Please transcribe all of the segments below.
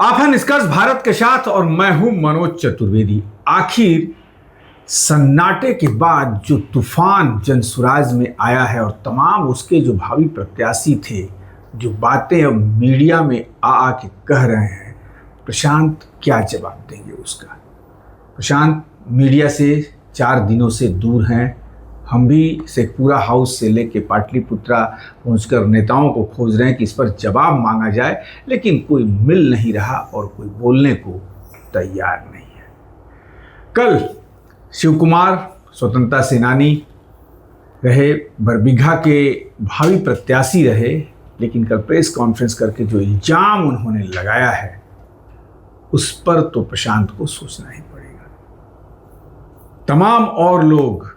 आप हैं निष्कर्ष भारत के साथ और मैं हूं मनोज चतुर्वेदी। आखिर सन्नाटे के बाद जो तूफान जनसुराज में आया है और तमाम उसके जो भावी प्रत्याशी थे, जो बातें अब मीडिया में आ के कह रहे हैं, प्रशांत क्या जवाब देंगे उसका। प्रशांत मीडिया से 4 दिनों से दूर हैं। हम भी शेखपुरा हाउस से लेके पाटलिपुत्रा पहुंचकर नेताओं को खोज रहे हैं कि इस पर जवाब मांगा जाए, लेकिन कोई मिल नहीं रहा और कोई बोलने को तैयार नहीं है। कल शिव कुमार स्वतंत्रता सेनानी रहे, बरबीघा के भावी प्रत्याशी रहे, लेकिन कल प्रेस कॉन्फ्रेंस करके जो इल्जाम उन्होंने लगाया है उस पर तो प्रशांत को सोचना ही पड़ेगा। तमाम और लोग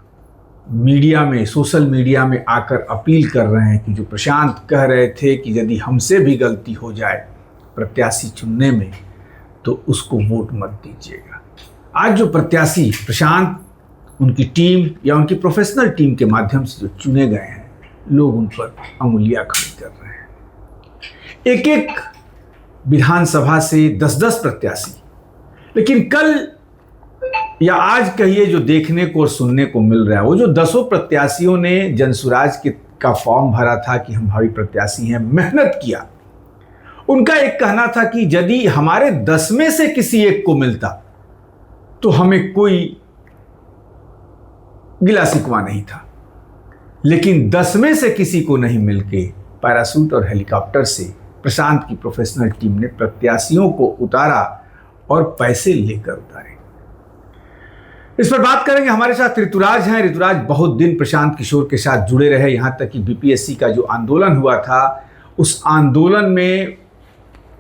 मीडिया में, सोशल मीडिया में आकर अपील कर रहे हैं कि जो प्रशांत कह रहे थे कि यदि हमसे भी गलती हो जाए प्रत्याशी चुनने में तो उसको वोट मत दीजिएगा। आज जो प्रत्याशी प्रशांत, उनकी टीम या उनकी प्रोफेशनल टीम के माध्यम से जो चुने गए हैं, लोग उन पर अंगुलियां खड़ी कर रहे हैं। एक एक विधानसभा से 10-10 प्रत्याशी, लेकिन कल या आज कहिए जो देखने को और सुनने को मिल रहा है, वो जो 10 प्रत्याशियों ने जनसुराज का फॉर्म भरा था कि हम भावी प्रत्याशी हैं, मेहनत किया। उनका एक कहना था कि यदि हमारे 10 में से किसी एक को मिलता तो हमें कोई गिला शिकवा नहीं था, लेकिन 10 में से किसी को नहीं मिलके पैराशूट और हेलीकॉप्टर से प्रशांत की प्रोफेशनल टीम ने प्रत्याशियों को उतारा और पैसे लेकर उतारे। इस पर बात करेंगे। हमारे साथ ऋतुराज हैं। ऋतुराज बहुत दिन प्रशांत किशोर के साथ जुड़े रहे, यहाँ तक कि बीपीएससी का जो आंदोलन हुआ था उस आंदोलन में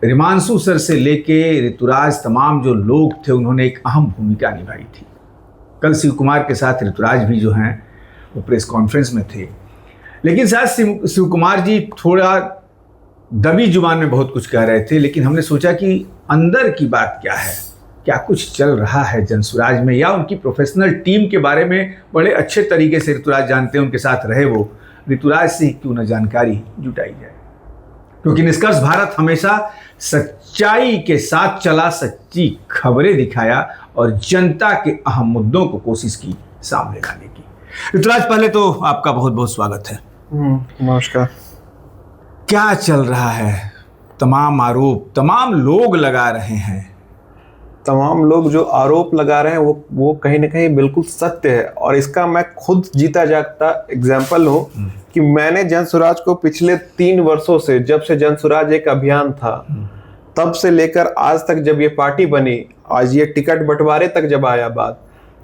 रिमांशु सर से लेके ऋतुराज, तमाम जो लोग थे, उन्होंने एक अहम भूमिका निभाई थी। कल शिव कुमार के साथ ऋतुराज भी जो हैं वो प्रेस कॉन्फ्रेंस में थे, लेकिन शायद शिव कुमार जी थोड़ा दबी जुबान में बहुत कुछ कह रहे थे, लेकिन हमने सोचा कि अंदर की बात क्या है, क्या कुछ चल रहा है जनसुराज में, या उनकी प्रोफेशनल टीम के बारे में बड़े अच्छे तरीके से ऋतुराज जानते हैं, उनके साथ रहे वो। ऋतुराज से क्यों न जानकारी जुटाई जाए, क्योंकि निष्कर्ष भारत हमेशा सच्चाई के साथ चला, सच्ची खबरें दिखाया और जनता के अहम मुद्दों को कोशिश की सामने लाने की। ऋतुराज, पहले तो आपका बहुत बहुत स्वागत है। नमस्कार। क्या चल रहा है? तमाम आरोप तमाम लोग लगा रहे हैं। तमाम लोग जो आरोप लगा रहे हैं वो कहीं ना कहीं बिल्कुल सत्य है, और इसका मैं खुद जीता जागता एग्जाम्पल हूँ कि मैंने जनसुराज को पिछले 3 वर्षों से, जब से जनसुराज एक अभियान था तब से लेकर आज तक, जब ये पार्टी बनी, आज ये टिकट बंटवारे तक जब आया बात,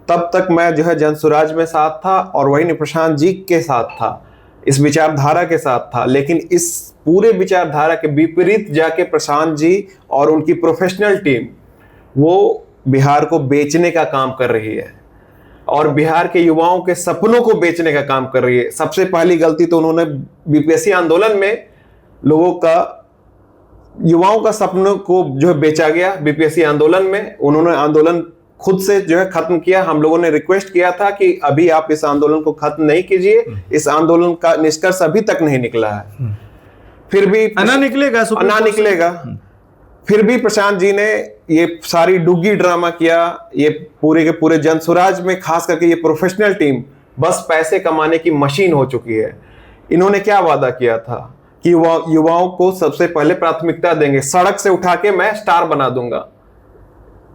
तब तक मैं जो है जनसुराज में साथ था और वही प्रशांत जी के साथ था, इस विचारधारा के साथ था। लेकिन इस पूरे विचारधारा के विपरीत जाके प्रशांत जी और उनकी प्रोफेशनल टीम वो बिहार को बेचने का काम कर रही है और बिहार के युवाओं के सपनों को बेचने का काम कर रही है। सबसे पहली गलती तो उन्होंने बीपीएससी आंदोलन में युवाओं का सपनों को जो है बेचा गया। बीपीएससी आंदोलन में उन्होंने आंदोलन खुद से जो है खत्म किया। हम लोगों ने रिक्वेस्ट किया था कि अभी आप इस आंदोलन को खत्म नहीं कीजिए, इस आंदोलन का निष्कर्ष अभी तक नहीं निकला है, फिर भी ना निकलेगा। फिर भी प्रशांत जी ने ये सारी डुग्गी ड्रामा किया। ये पूरे के पूरे जनसुराज में खास करके ये प्रोफेशनल टीम बस पैसे कमाने की मशीन हो चुकी है। इन्होंने क्या वादा किया था कि युवाओं को सबसे पहले प्राथमिकता देंगे, सड़क से उठा के मैं स्टार बना दूंगा।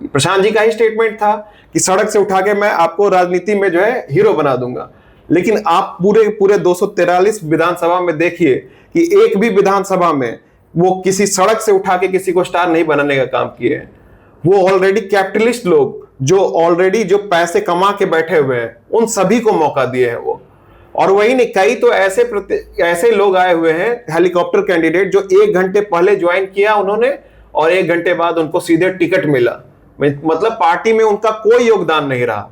प्रशांत जी का ही स्टेटमेंट था कि सड़क से उठा के मैं आपको राजनीति में जो है हीरो बना दूंगा। लेकिन आप पूरे 243 विधानसभा में देखिए कि एक भी विधानसभा में वो किसी सड़क से उठा के किसी को स्टार नहीं बनाने का काम किए हैं। वो ऑलरेडी कैपिटलिस्ट लोग जो पैसे कमा के बैठे हुए हैं, उन सभी को मौका दिए हैं वो। और वही नहीं, कई तो ऐसे लोग आए हुए हैं हेलीकॉप्टर कैंडिडेट, जो 1 घंटे पहले ज्वाइन किया उन्होंने और 1 घंटे बाद उनको सीधे टिकट मिला। मतलब पार्टी में उनका कोई योगदान नहीं रहा,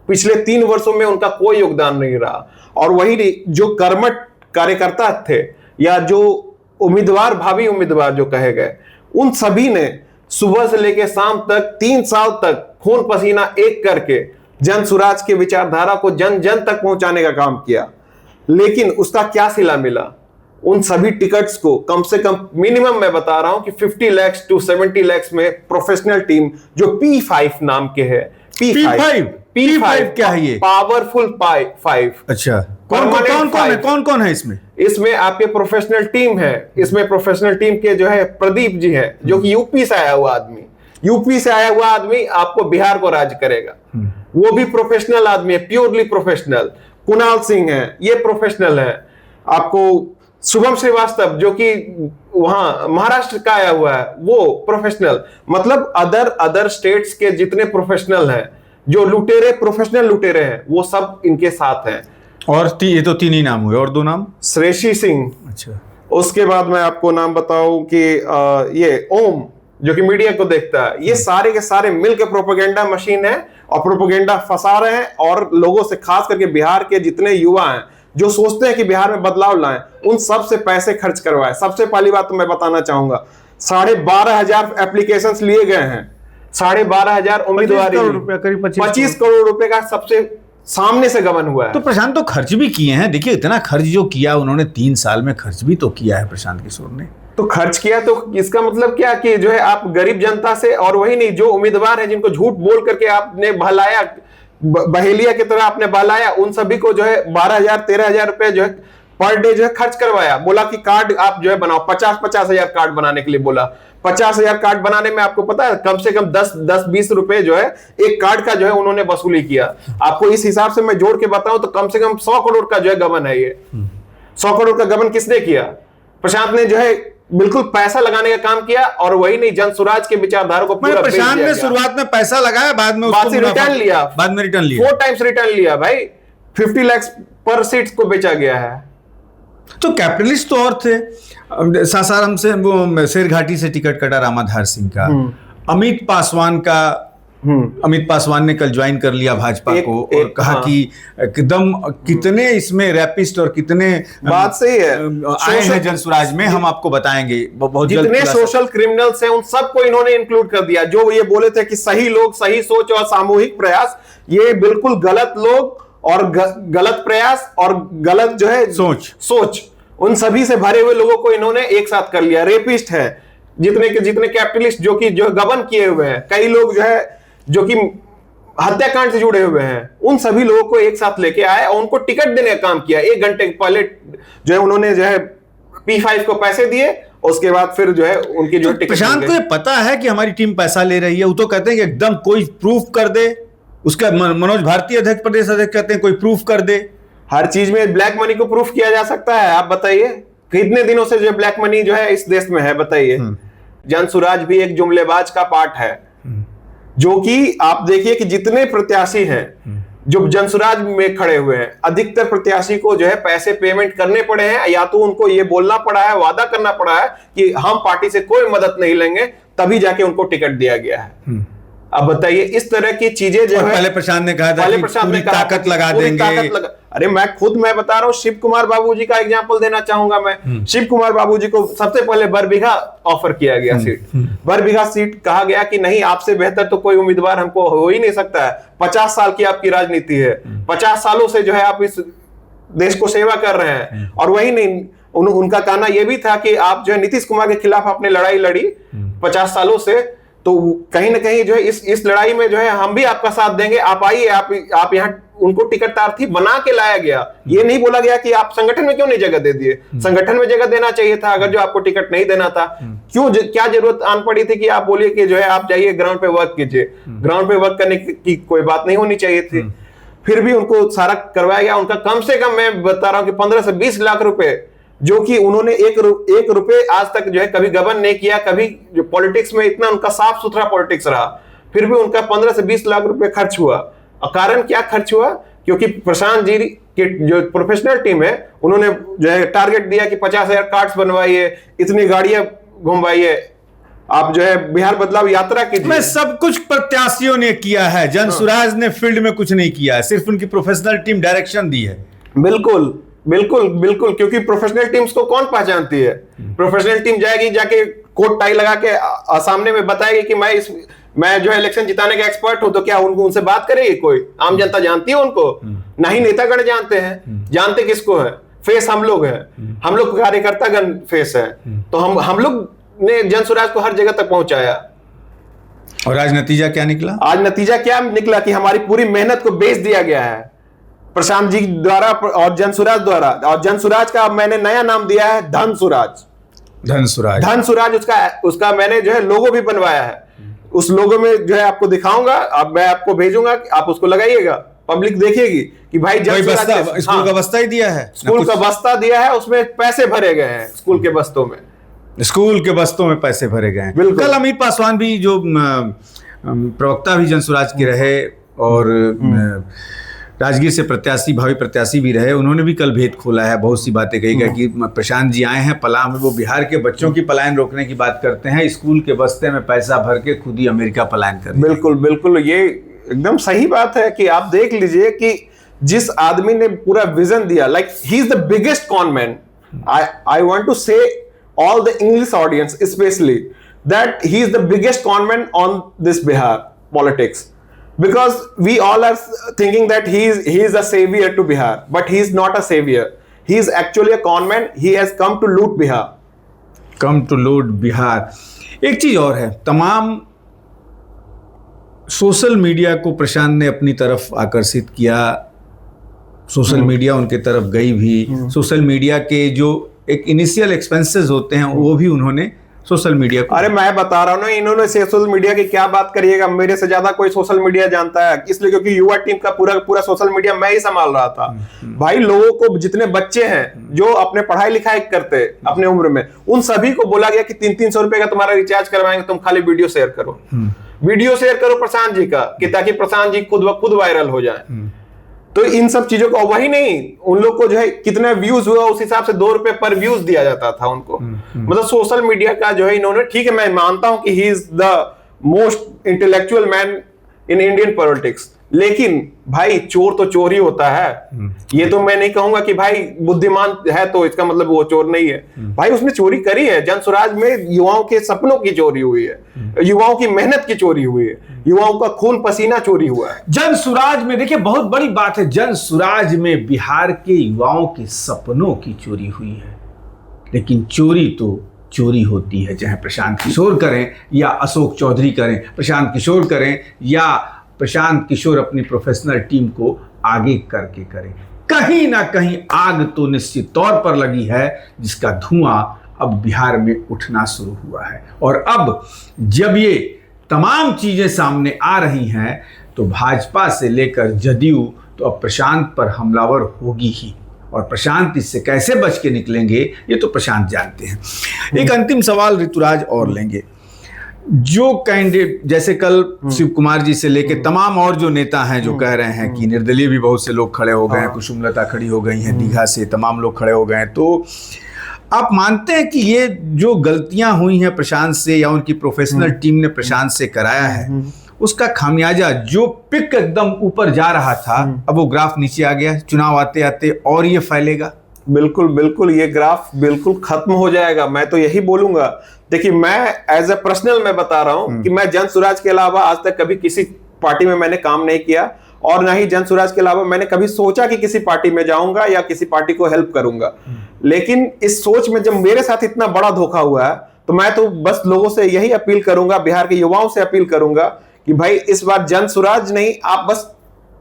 पिछले 3 वर्षों में उनका कोई योगदान नहीं रहा। और वही जो कर्मठ कार्यकर्ता थे या जो भावी उम्मीदवार जो कहे गए, उन सभी ने सुबह से लेकर शाम तक 3 साल तक खून पसीना एक करके जनसुराज के विचारधारा को जन जन तक पहुंचाने का काम किया। लेकिन उसका क्या सिला मिला? उन सभी टिकट्स को कम से कम मिनिमम मैं बता रहा हूं कि 50 लाख टू 70 लाख में प्रोफेशनल टीम जो P5 नाम के है, P5 क्या है ये? पावरफुल 5। अच्छा, कौन है इसमें? इसमें आपके प्रोफेशनल टीम है। इसमें प्रोफेशनल टीम के जो है प्रदीप जी है, जो कि यूपी से आया हुआ आदमी आपको बिहार को राज करेगा। वो भी प्रोफेशनल आदमी है, प्योरली प्रोफेशनल। कुणाल सिंह है, ये प्रोफेशनल है। आपको शुभम श्रीवास्तव जो कि वहां महाराष्ट्र का आया हुआ है, वो प्रोफेशनल। मतलब अदर स्टेट्स के जितने प्रोफेशनल हैं, जो प्रोफेशनल लुटेरे हैं, वो सब इनके साथ हैं। और ये तो 3 ही नाम हुए, और 2 नाम? श्रेषी सिंह। अच्छा। उसके बाद मैं आपको नाम बताऊं कि ये ओम जो कि मीडिया को देखता है। ये सारे के सारे मिलकर प्रोपेगेंडा मशीन है और प्रोपेगेंडा फंसा रहे हैं। और लोगों से, खास करके बिहार के जितने युवा हैं जो सोचते हैं कि बिहार में बदलाव लाएं, उन सब से पैसे खर्च करवाए। सबसे पहली बात तो मैं बताना चाहूंगा, 12,500 एप्लीकेशंस लिए गए हैं। 12,500 उम्मीदवार, 25 करोड़ रुपए का सबसे सामने से गबन हुआ है। तो प्रशांत तो खर्च भी किए हैं। देखिए, इतना खर्च जो किया उन्होंने 3 साल में, खर्च भी तो किया है प्रशांत किशोर ने। तो खर्च किया, तो इसका मतलब क्या कि जो है आप गरीब जनता से, और वही नहीं, जो उम्मीदवार है जिनको झूठ बोल करके आपने बहलाया, बहेलिया की तरह आपने बहलाया, उन सभी को जो है 12,000 13,000 रुपए जो है पर डे जो है खर्च करवाया। बोला कि कार्ड आप जो है बनाओ, 50,000 कार्ड बनाने के लिए बोला। 50,000 कार्ड बनाने में आपको पता है कम से कम 10-20 रुपए जो है एक कार्ड का जो है उन्होंने वसूली किया। आपको इस हिसाब से मैं जोड़ के बताऊं तो कम से कम 100 करोड़ का जो है गबन है ये। 100 करोड़ का गबन किसने किया? प्रशांत ने जो है बिल्कुल पैसा लगाने का काम किया। और वही नहीं, जनसुराज के विचारधारा को पूरा प्रशांत ने शुरुआत में पैसा लगाया, बाद में रिटर्न लिया, 4 टाइम्स रिटर्न लिया भाई। 50 लाख पर सीट को बेचा गया है। तो कैपिटलिस्ट तो और थे। सासाराम से, वो शेरघाटी से टिकट कटा रामाधार सिंह का। अमित पासवान ने कल ज्वाइन कर लिया भाजपा को और कहा कि एकदम कितने इसमें रैपिस्ट और कितने बात सही है आए हैं जनसुराज में, हम आपको बताएंगे। बहुत जितने सोशल क्रिमिनल्स हैं उन सबको इन्होंने इंक्लूड कर दिया। जो ये बोले थे कि सही लोग, सही सोच और सामूहिक प्रयास, ये बिल्कुल गलत लोग और गलत प्रयास और गलत जो है सोच, उन सभी से भरे हुए लोगों को इन्होंने एक साथ कर लिया। रेपिस्ट है जितने कैपिटलिस्ट जो गबन किए हुए हैं, कई लोग जो कि हत्याकांड से जुड़े हुए हैं, उन सभी लोगों को एक साथ लेके आए और उनको टिकट देने का काम किया। 1 घंटे पहले जो है उन्होंने जो है P5 को पैसे दिए, उसके बाद फिर जो है उनकी जो टिकट। प्रशांत को ये पता है कि हमारी टीम पैसा ले रही है, वो तो कहते हैं कि एकदम कोई प्रूफ कर दे। उसका मनोज भारती अध्यक्ष, प्रदेश अध्यक्ष कहते हैं कोई प्रूफ कर दे। हर चीज में ब्लैक मनी को प्रूफ किया जा सकता है। आप बताइए कितने दिनों से जो ब्लैक मनी जो है इस देश में है, बताइए। जनसुराज भी एक जुमलेबाज का पार्ट है, जो कि आप देखिए कि जितने प्रत्याशी हैं जो जनसुराज में खड़े हुए हैं, अधिकतर प्रत्याशी को जो है पैसे पेमेंट करने पड़े हैं, या तो उनको ये बोलना पड़ा है, वादा करना पड़ा है कि हम पार्टी से कोई मदद नहीं लेंगे, तभी जाके उनको टिकट दिया गया है। अब बताइए, इस तरह की चीजें जो है, पहले प्रशांत ने कहा था कि पूरी ताकत लगा देंगे। अरे मैं बता रहा हूं, शिव कुमार बाबू जी का एग्जांपल देना चाहूंगा मैं। शिव कुमार बाबू जी को सबसे पहले बरबीघा ऑफर किया गया सीट। बरबीघा सीट कहा गया कि नहीं, आपसे बेहतर तो कोई उम्मीदवार हमको हो ही नहीं सकता है। 50 साल की आपकी राजनीति है, 50 सालों से जो है आप इस देश को सेवा कर रहे हैं। और वही नहीं, उनका कहना यह भी था कि आप जो है नीतीश कुमार के खिलाफ आपने लड़ाई लड़ी 50 सालों से, तो कहीं ना कहीं जो है इस लड़ाई में जो है हम भी आपका साथ देंगे, आप आइए। आप यहाँ उनको टिकट तार्थी बना के लाया गया। ये नहीं बोला गया कि आप संगठन में क्यों नहीं जगह दे दिए। संगठन में जगह देना चाहिए था अगर जो आपको टिकट नहीं देना था। क्या जरूरत आन पड़ी थी कि आप बोलिए कि जो है आप जाइए ग्राउंड पे वर्क कीजिए। ग्राउंड पे वर्क करने की कोई बात नहीं होनी चाहिए थी। फिर भी उनको सारा करवाया गया। उनका कम से कम मैं बता रहा हूं कि 15 से 20 लाख रुपए, जो कि उन्होंने एक रुपए आज तक जो है कभी गबन नहीं किया। कभी जो पॉलिटिक्स में इतना उनका साफ सुथरा पॉलिटिक्स रहा, फिर भी उनका 15 से 20 लाख रुपए खर्च हुआ। और कारण क्या खर्च हुआ? क्योंकि प्रशांत जी की जो प्रोफेशनल टीम है, उन्होंने जो है टारगेट दिया कि 50,000 कार्ड्स बनवाइए, इतनी गाड़ियां घुमवाइए, आप जो है बिहार बदलाव यात्रा कीजिए। मैं सब कुछ प्रत्याशियों ने किया है, जनसुराज ने फील्ड में कुछ नहीं किया है, सिर्फ उनकी प्रोफेशनल टीम डायरेक्शन दी है। बिल्कुल बिल्कुल बिल्कुल, क्योंकि प्रोफेशनल टीम्स को कौन पहचानती है? प्रोफेशनल टीम जाएगी, जाके कोट टाई लगा के सामने में बताएगी कि मैं जो इलेक्शन जिताने का एक्सपर्ट हूं, तो क्या उनसे बात करेगी कोई? आम जनता जानती है उनको? नहीं, नेतागण जानते हैं। जानते किसको है? फेस हम लोग हैं, हम लोग कार्यकर्तागण फेस है। तो हम लोग ने जन स्वराज को हर जगह तक पहुंचाया। और आज नतीजा क्या निकला? आज नतीजा क्या निकला कि हमारी पूरी मेहनत को बेच दिया गया है प्रशांत जी द्वारा और जन स्वराज द्वारा। और जन स्वराज का मैंने नया नाम दिया है धन स्वराज। धन स्वराज, धन स्वराज उसका मैंने जो है लोगो भी बनवाया है। उस लोगो में जो है आपको दिखाऊंगा, अब मैं आपको भेजूंगा, आप उसको लगाइएगा, पब्लिक देखेगी कि भाई जन स्वराज स्कूल का बस्ता ही दिया है, स्कूल का बस्ता दिया है, उसमें पैसे भरे गए हैं, स्कूल के बस्तों में, स्कूल के बस्तों में पैसे भरे गए हैं। कल अमित पासवान भी जो प्रवक्ता भी जन स्वराज के रहे और राजगीर से प्रत्याशी, भावी प्रत्याशी भी रहे, उन्होंने भी कल भेद खोला है, बहुत सी बातें कही गई कि प्रशांत जी आए हैं पलायन में, वो बिहार के बच्चों की पलायन रोकने की बात करते हैं, स्कूल के बस्ते में पैसा भर के खुद ही अमेरिका पलायन कर। बिल्कुल बिल्कुल, ये एकदम सही बात है कि आप देख लीजिए कि जिस आदमी ने पूरा विजन दिया, like he is the biggest con man. I want to say all the English audience especially that he is the biggest conman on this Bihar politics, because we all are thinking that he is a savior to Bihar, but he is not a savior. He is actually a conman. He has come to loot Bihar. Come to loot Bihar. एक चीज और है, तमाम social media को प्रशांत ने अपनी तरफ आकर्षित किया, सोशल मीडिया उनके तरफ गई भी, सोशल मीडिया के जो एक इनिशियल एक्सपेंसेस होते हैं वो भी उन्होंने सोशल मीडिया को। अरे मैं बता रहा हूँ ना, इन्होंने सोशल मीडिया की क्या बात करिएगा, मेरे से ज्यादा कोई सोशल मीडिया जानता है, इसलिए क्योंकि युवा टीम का पूरा सोशल मीडिया मैं ही संभाल रहा था। भाई लोगों को, जितने बच्चे हैं जो अपने पढ़ाई लिखाई करते अपने उम्र में, उन सभी को बोला गया कि 300 रुपए का तुम्हारा रिचार्ज करवाएंगे, तुम खाली वीडियो शेयर करो, वीडियो शेयर करो प्रशांत जी का, कि ताकि प्रशांत जी खुद ब खुद वायरल हो जाए। तो इन सब चीजों को, वही नहीं, उन लोग को जो है कितना व्यूज हुआ उस हिसाब से 2 रुपए पर व्यूज दिया जाता था उनको। मतलब सोशल मीडिया का जो है इन्होंने, ठीक है मैं मानता हूं कि ही is the most intellectual man in Indian politics, लेकिन भाई चोर तो चोर ही होता है। ये तो मैं नहीं कहूंगा कि भाई बुद्धिमान है तो इसका मतलब वो चोर नहीं है। भाई उसने चोरी करी है, जन स्वराज में युवाओं के सपनों की चोरी हुई है, युवाओं की मेहनत की चोरी हुई है, युवाओं का खून पसीना चोरी हुआ है। जन स्वराज में देखिए बहुत बड़ी बात है, जन स्वराज में बिहार के युवाओं के सपनों की चोरी हुई है। लेकिन चोरी तो चोरी होती है, चाहे प्रशांत किशोर करें या अशोक चौधरी करें, प्रशांत किशोर करें या प्रशांत किशोर अपनी प्रोफेशनल टीम को आगे करके करें, कहीं ना कहीं आग तो निश्चित तौर पर लगी है, जिसका धुआं अब बिहार में उठना शुरू हुआ है। और अब जब ये तमाम चीजें सामने आ रही हैं तो भाजपा से लेकर जदयू तो अब प्रशांत पर हमलावर होगी ही, और प्रशांत इससे कैसे बच के निकलेंगे ये तो प्रशांत जानते हैं। एक अंतिम सवाल ऋतुराज और लेंगे, जो कैंडिडेट जैसे कल शिव कुमार जी से लेके तमाम और जो नेता हैं जो कह रहे हैं कि निर्दलीय भी बहुत से लोग खड़े हो गए हैं, कुसुमलता खड़ी हो गई हैं दीघा से, तमाम लोग खड़े हो गए हैं, तो आप मानते हैं कि ये जो गलतियां हुई हैं प्रशांत से या उनकी प्रोफेशनल टीम ने प्रशांत से कराया है, उसका खामियाजा जो पिक एकदम ऊपर जा रहा था अब वो ग्राफ नीचे आ गया, चुनाव आते आते और ये फैलेगा? बिल्कुल बिल्कुल, ये ग्राफ बिल्कुल खत्म हो जाएगा, मैं तो यही बोलूंगा। देखिए मैं एज ए पर्सनल मैं बता रहा हूं कि मैं जन स्वराज के अलावा आज तक कभी किसी पार्टी में मैंने काम नहीं किया, और ना ही जन स्वराज के अलावा मैंने कभी सोचा कि किसी पार्टी में जाऊंगा या किसी पार्टी को हेल्प करूंगा। लेकिन इस सोच में जब मेरे साथ इतना बड़ा धोखा हुआ है, तो मैं तो बस लोगों से यही अपील करूंगा, बिहार के युवाओं से अपील करूंगा कि भाई इस बार जन स्वराज नहीं, आप बस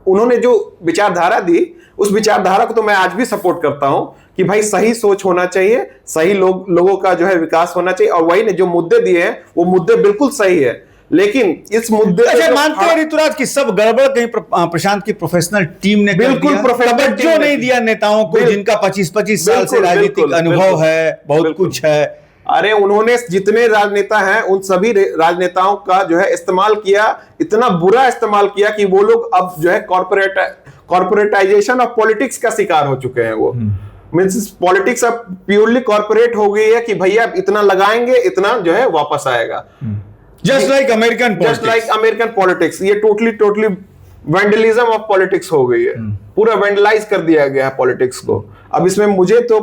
उन्होंने जो विचारधारा दी उस विचारधारा को तो मैं आज भी सपोर्ट करता हूं कि भाई सही सोच होना चाहिए, सही लोगों का जो है विकास होना चाहिए, और वही ने जो मुद्दे दिए हैं वो मुद्दे बिल्कुल सही है। लेकिन इस मुद्दे अच्छा मानते हैं ऋतुराज की सब गड़बड़ कहीं प्रशांत की प्रोफेशनल टीम ने बिल्कुल तवज्जो नहीं दिया नेताओं को, जिनका 25-25 साल से राजनीतिक अनुभव है, बहुत कुछ है। अरे उन्होंने जितने राजनेता हैं उन सभी राजनेताओं का जो है इस्तेमाल किया, इतना बुरा इस्तेमाल किया कि वो लोग अब जो है कॉर्पोरेटाइजेशन ऑफ पॉलिटिक्स का शिकार हो चुके हैं। वो मींस पॉलिटिक्स अब प्योरली कॉर्पोरेट हो गई है कि भैया इतना लगाएंगे इतना जो है वापस आएगा। जस्ट लाइक अमेरिकन पॉलिटिक्स, ये टोटली वेंडलिज्म ऑफ पॉलिटिक्स हो गई है, पूरा वेंडलाइज कर दिया गया है पॉलिटिक्स को। अब इसमें मुझे तो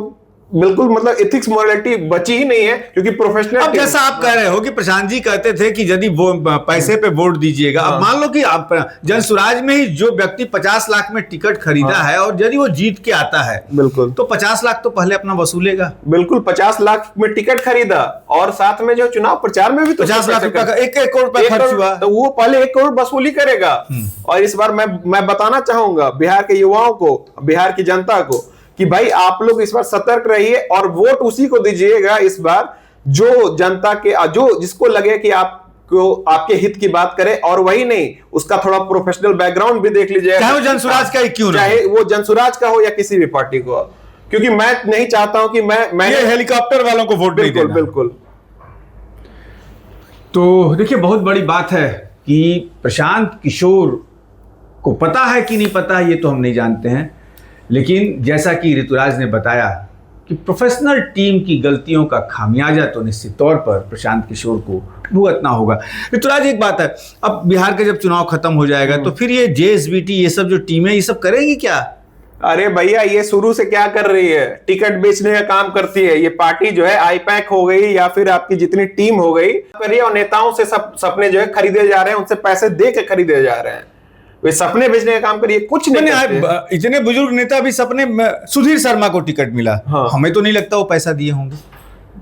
बिल्कुल मतलब एथिक्स मोरालिटी बची ही नहीं है, क्योंकि प्रोफेशनल। अब जैसा आप कह रहे हो कि प्रशांत जी कहते थे कि यदि वो पैसे पे वोट दीजिएगा, अब मान लो कि आप जनसुराज में ही जो व्यक्ति 50 लाख में टिकट खरीदा है और यदि वो जीत के आता है, बिल्कुल, तो 50 लाख तो पहले अपना वसूलेगा। बिल्कुल 50 लाख में टिकट खरीदा और साथ में जो चुनाव प्रचार में भी तो 50 लाख रुपया, 1 करोड़ रुपया खर्च हुआ, तो वो पहले 1 करोड़ वसूली करेगा। और इस बार मैं बताना चाहूंगा बिहार के युवाओं को, बिहार की जनता को, कि भाई आप लोग इस बार सतर्क रहिए और वोट उसी को दीजिएगा इस बार जो जनता के, जो जिसको लगे कि आपको आपके हित की बात करे, और वही नहीं, उसका थोड़ा प्रोफेशनल बैकग्राउंड भी देख लीजिएगा, चाहे वो जनसुराज का ही क्यों ना, चाहे वो जनसुराज का हो या किसी भी पार्टी को, क्योंकि मैं नहीं चाहता हूं कि मैं ये हेलीकॉप्टर वालों को वोट नहीं देना। बिल्कुल। तो देखिए, बहुत बड़ी बात है कि प्रशांत किशोर को पता है कि नहीं पता, ये तो हम नहीं जानते हैं, लेकिन जैसा कि ऋतुराज ने बताया कि प्रोफेशनल टीम की गलतियों का खामियाजा तो निश्चित तौर पर प्रशांत किशोर को भुगतना होगा। ऋतुराज, एक बात है, अब बिहार का जब चुनाव खत्म हो जाएगा तो फिर ये जेएसबीटी, ये सब जो टीमें, ये सब करेंगी क्या? अरे भैया, ये शुरू से क्या कर रही है? टिकट बेचने का काम करती है। ये पार्टी जो है आईपैक हो गई या फिर आपकी जितनी टीम हो गई, और नेताओं से सब सपने जो है खरीदे जा रहे हैं, उनसे पैसे दे के खरीदे जा रहे हैं। वे सपने बेचने का काम करिए, कुछ नहीं करते। इतने बुजुर्ग नेता भी सपने, सुधीर शर्मा को टिकट मिला, हाँ। हमें तो नहीं लगता वो पैसा दिए होंगे।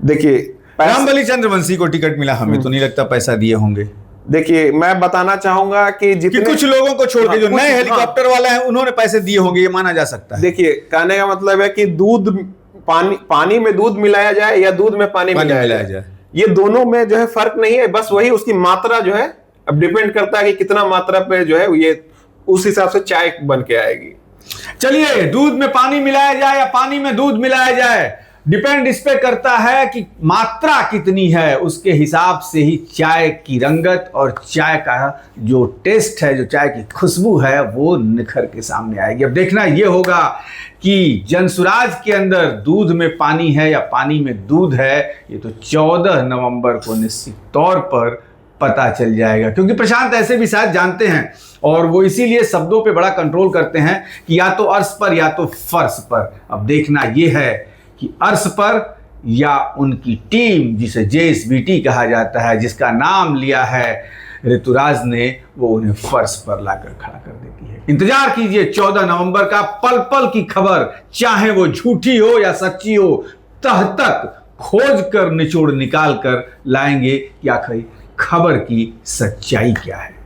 देखिए, रामबली चंद्रवंशी को टिकट मिला, हमें तो नहीं लगता पैसा दिए होंगे। देखिए, मैं बताना चाहूंगा कि जितने कुछ लोगों को छोड़ के जो नए हेलीकॉप्टर वाले हैं उन्होंने पैसे दिए होंगे, ये माना जा सकता है। देखिए, कहने का मतलब है कि दूध पानी में दूध मिलाया जाए या दूध में पानी मिलाया जाए, ये दोनों में जो है फर्क नहीं है, बस वही उसकी मात्रा जो है अब डिपेंड करता है कि कितना मात्रा पे जो है ये उस हिसाब से चाय बन के आएगी। चलिए, दूध में पानी मिलाया जाए या पानी में दूध मिलाया जाए, डिपेंड इस पे करता है कि मात्रा कितनी है, उसके हिसाब से ही चाय की रंगत और चाय का जो टेस्ट है, जो चाय की खुशबू है, वो निखर के सामने आएगी। अब देखना ये होगा कि जनसुराज के अंदर दूध में पानी है या पानी में दूध है, ये तो 14 नवंबर को निश्चित तौर पर पता चल जाएगा, क्योंकि प्रशांत ऐसे भी शायद जानते हैं और वो इसीलिए शब्दों पे बड़ा कंट्रोल करते हैं कि या तो अर्श पर या तो फर्श पर। अब देखना ये है कि अर्श पर या उनकी टीम, जिसे जेएसबीटी कहा जाता है, जिसका नाम लिया है ऋतुराज ने, वो उन्हें फर्श पर लाकर खड़ा कर देती है। इंतजार कीजिए 14 नवंबर का, पल पल की खबर, चाहे वो झूठी हो या सच्ची हो, तह तक खोज कर निचोड़ निकाल कर लाएंगे कि आखिर खबर की सच्चाई क्या है।